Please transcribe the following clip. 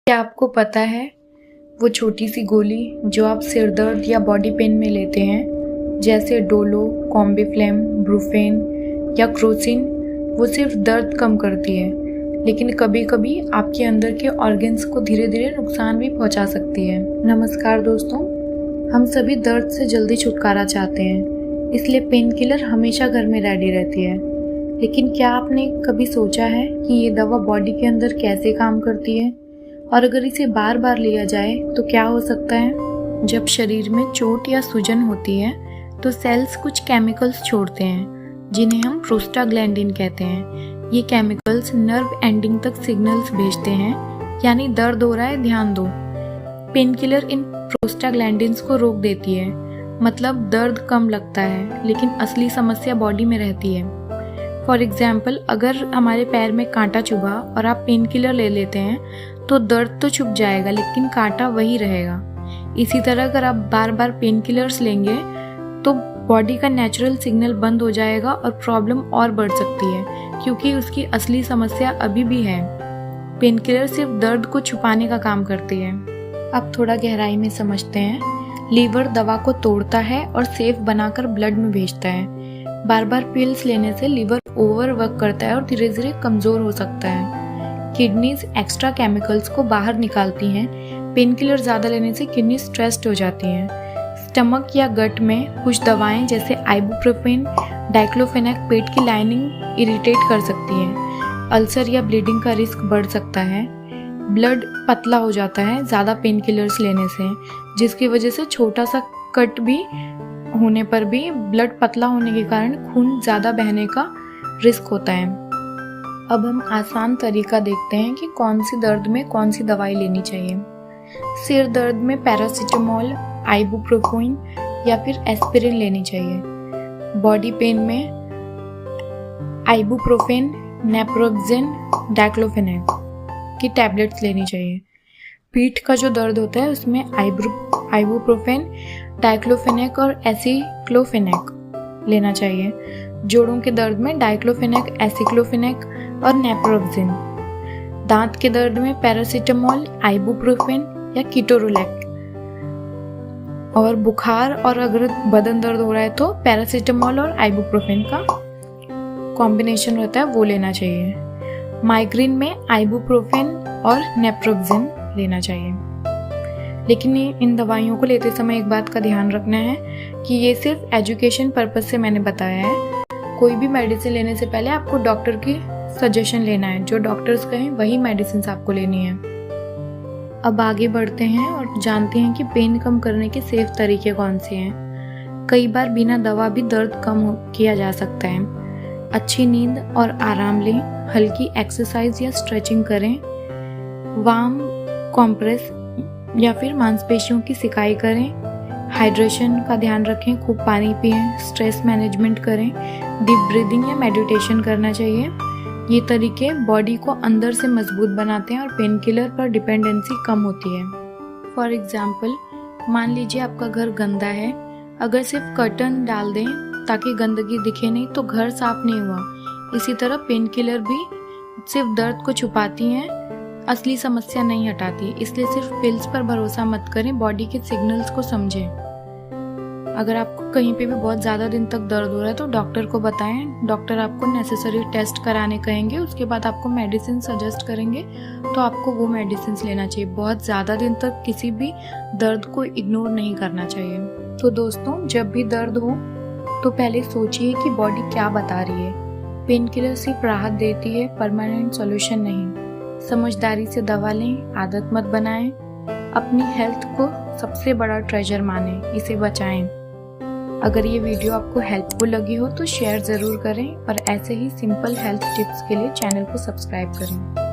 क्या आपको पता है वो छोटी सी गोली जो आप सिर दर्द या बॉडी पेन में लेते हैं, जैसे डोलो, कॉम्बिफ्लेम, ब्रूफेन या क्रोसिन, वो सिर्फ दर्द कम करती है, लेकिन कभी कभी आपके अंदर के ऑर्गन्स को धीरे धीरे नुकसान भी पहुंचा सकती है। नमस्कार दोस्तों, हम सभी दर्द से जल्दी छुटकारा चाहते हैं, इसलिए पेन किलर हमेशा घर में रेडी रहती है। लेकिन क्या आपने कभी सोचा है कि ये दवा बॉडी के अंदर कैसे काम करती है, और अगर इसे बार बार लिया जाए तो क्या हो सकता है? जब शरीर में चोट या सूजन होती है तो सेल्स कुछ केमिकल्स छोड़ते हैं जिन्हें हम प्रोस्टाग्लैंडिन कहते हैं। ये केमिकल्स नर्व एंडिंग तक सिग्नल्स भेजते हैं, यानी दर्द हो रहा है, ध्यान दो। पेन किलर इन प्रोस्टाग्लैंडिन्स को रोक देती है, मतलब दर्द कम लगता है, लेकिन असली समस्या बॉडी में रहती है। फॉर एग्जाम्पल, अगर हमारे पैर में कांटा चुभा और आप पेन किलर ले लेते हैं तो दर्द तो छुप जाएगा, लेकिन कांटा वही रहेगा। इसी तरह अगर आप बार बार पेन किलर्स लेंगे तो बॉडी का नेचुरल सिग्नल बंद हो जाएगा और प्रॉब्लम और बढ़ सकती है, क्योंकि उसकी असली समस्या अभी भी है। पेन किलर सिर्फ दर्द को छुपाने का काम करती है। अब थोड़ा गहराई में समझते हैं। लीवर दवा को तोड़ता है और सेफ बनाकर ब्लड में भेजता है। बार बार पिल्स लेने से लीवर ओवरवर्क करता है और धीरे धीरे कमजोर हो सकता है। किडनीज एक्स्ट्रा केमिकल्स को बाहर निकालती हैं। पेन किलर ज़्यादा लेने से किडनी स्ट्रेस्ड हो जाती हैं। स्टमक या गट में कुछ दवाएं जैसे आइबुप्रोफेन, डाइक्लोफेनेक पेट की लाइनिंग इरिटेट कर सकती हैं। अल्सर या ब्लीडिंग का रिस्क बढ़ सकता है। ब्लड पतला हो जाता है ज़्यादा पेन किलर्स लेने से, जिसकी वजह से छोटा सा कट भी होने पर भी ब्लड पतला होने के कारण खून ज़्यादा बहने का रिस्क होता है। अब हम आसान तरीका देखते हैं कि कौन सी दर्द में कौन सी दवाई लेनी चाहिए। सिर दर्द में पैरासीटामोल, आइबुप्रोफेन या फिर एस्पिरिन लेनी चाहिए। बॉडी पेन में आइबुप्रोफेन, नेप्रोक्सेन, डाइक्लोफेनेक की टैबलेट्स लेनी चाहिए। पीठ का जो दर्द होता है उसमें आइबुप्रोफेन, डाइक्लोफेनेक और एसिक्लोफेनेक लेना चाहिए। जोड़ों के दर्द में डाइक्लोफेनेक, एसिक्लोफेनेक और नेप्रोक्सेन। दांत के दर्द में पैरासीटामोल, आइबुप्रोफेन या कीटोरोलेक। और बुखार और अगर बदन दर्द हो रहा है तो पैरासीटामोल और आइबुप्रोफेन का कॉम्बिनेशन रहता है, वो लेना चाहिए। माइग्रेन में आइबुप्रोफेन और नेप्रोक्सेन लेना चाहिए। लेकिन इन दवाइयों को लेते समय एक बात का ध्यान रखना है कि ये सिर्फ एजुकेशन पर्पस से मैंने बताया है। कोई भी मेडिसिन लेने से पहले आपको डॉक्टर की सजेशन लेना है। जो डॉक्टर्स कहें वही मेडिसिन आपको लेनी है। अब आगे बढ़ते हैं और जानते हैं कि पेन कम करने के सेफ तरीके कौन से हैं। कई बार बिना दवा भी दर्द कम किया जा सकता है। अच्छी नींद और आराम लें, हल्की एक्सरसाइज या स्ट्रेचिंग करें, वार्म कॉम्प्रेस या फिर मांसपेशियों की सिकाई करें, हाइड्रेशन का ध्यान रखें, खूब पानी पिएं, स्ट्रेस मैनेजमेंट करें, डीप ब्रीदिंग या मेडिटेशन करना चाहिए। ये तरीके बॉडी को अंदर से मजबूत बनाते हैं और पेन किलर पर डिपेंडेंसी कम होती है। फॉर एग्जाम्पल, मान लीजिए आपका घर गंदा है, अगर सिर्फ कर्टन डाल दें ताकि गंदगी दिखे नहीं तो घर साफ नहीं हुआ। इसी तरह पेन किलर भी सिर्फ दर्द को छुपाती हैं, असली समस्या नहीं हटाती। इसलिए सिर्फ पिल्स पर भरोसा मत करें, बॉडी के सिग्नल्स को समझें। अगर आपको कहीं पे भी बहुत ज़्यादा दिन तक दर्द हो रहा है तो डॉक्टर को बताएं। डॉक्टर आपको नेसेसरी टेस्ट कराने कहेंगे, उसके बाद आपको मेडिसिन सजेस्ट करेंगे, तो आपको वो मेडिसिन लेना चाहिए। बहुत ज़्यादा दिन तक किसी भी दर्द को इग्नोर नहीं करना चाहिए। तो दोस्तों, जब भी दर्द हो तो पहले सोचिए कि बॉडी क्या बता रही है। पेन किलर सिर्फ राहत देती है, परमानेंट सॉल्यूशन नहीं। समझदारी से दवा लें, आदत मत बनाएं। अपनी हेल्थ को सबसे बड़ा ट्रेजर मानें, इसे बचाएं। अगर ये वीडियो आपको हेल्पफुल लगी हो तो शेयर ज़रूर करें और ऐसे ही सिंपल हेल्थ टिप्स के लिए चैनल को सब्सक्राइब करें।